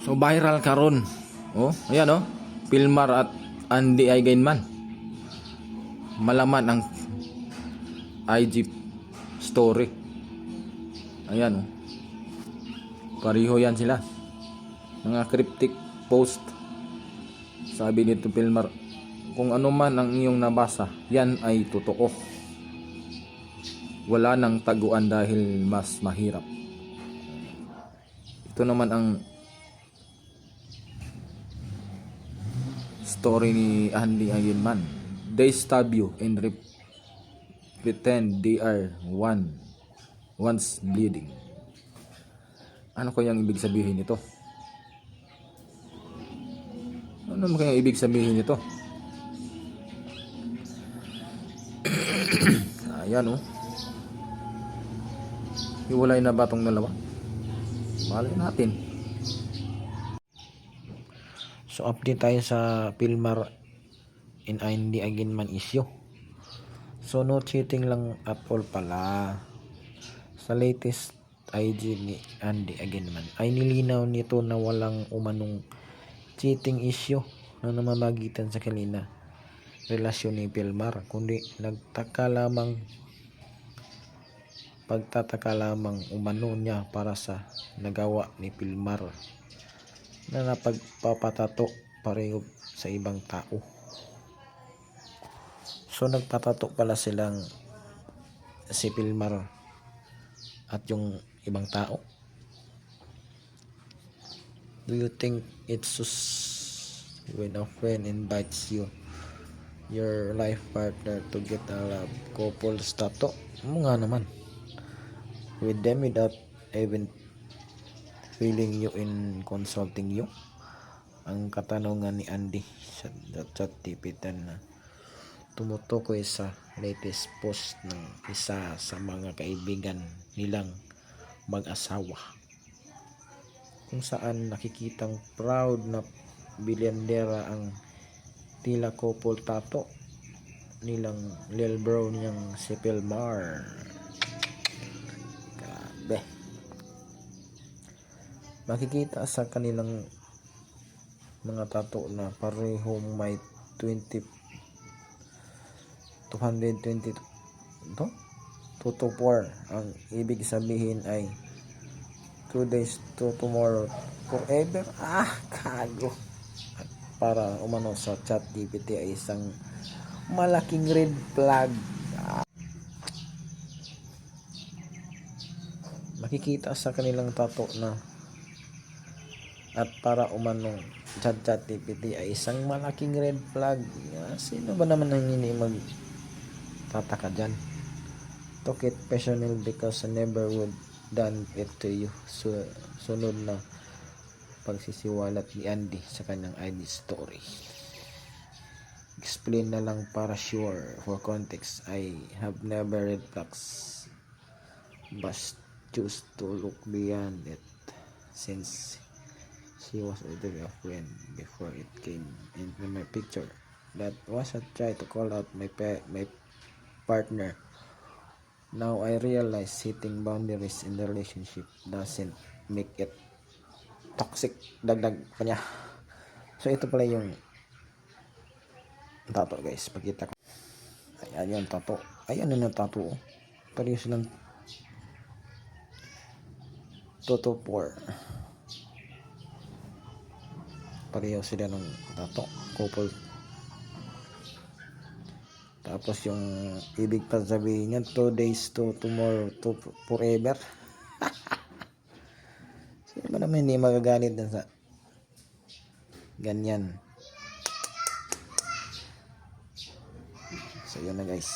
So viral karon. Oh, ayan oh. Pilmar at Andy Eigenman. Malaman ang IG story. Ayan oh. Pareho yan sila. Mga cryptic post. Sabi nito Pilmar, kung ano man ang iyong nabasa, yan ay totoo. Wala nang taguan dahil mas mahirap. Ito naman ang story ni Andy Eigenman. They stab you and pretend they are once bleeding. Ano kayang ibig sabihin nito? Ano naman kayang ibig sabihin nito? Ayan oh. Hiwalay na ba itong dalawa? Malay natin. So update tayo sa Pilmar and Andy Eigenman issue. So no cheating lang at all pala. Sa latest IG ni Andy Eigenman ay nilinaw nito na walang umanong cheating issue na namamagitan sa kanila relasyon ni Pilmar, kundi pagtataka lamang umano niya para sa nagawa ni Pilmar na napagpapatato pareho sa ibang tao. So nagpatato pala silang si Pilmar at yung ibang tao. Do you think it's sus when a friend invites your life partner to get a love couples tattoo? Nga naman. With them without even feeling you in consulting you? Ang katanungan ni Andy sa ChatGPT na tumutukoy sa latest post ng isa sa mga kaibigan nilang mag-asawa, kung saan nakikitang proud na bilyandera ang tila couple tattoo nilang lil bro niyang si Pilmar. Grabe. Makikita sa kanilang mga tattoo na parehong may 220 to 2 to 4. Ang ibig sabihin ay 2 days to tomorrow forever. Kago. At para umano sa ChatGPT ay isang malaking red flag. Makikita sa kanilang tattoo na at para umano ChatGPT ay isang malaking red flag. Sino ba naman ang hindi magtataka dyan? Took it personal because I never would done it to you. Sunod na pagsisiwalat ni Andy sa kanyang ID story. Explain na lang para sure. For context, I have never read flags but choose to look beyond it since she was already a friend before it came into my picture. That was a try to call out my partner. Now I realize setting boundaries in the relationship doesn't make it toxic. Dagdag pa niya. So ito pala yung tattoo guys. Pakita ko. Ayan yung tattoo. Ayan yung tattoo. Pareho silang 2 to 4. Pareho sila ng tattoo. Couple. Tapos yung ibig pa sabihin niya 2 days to tomorrow to forever. Sino ba naman hindi magagalit din sa ganyan? So yun na guys.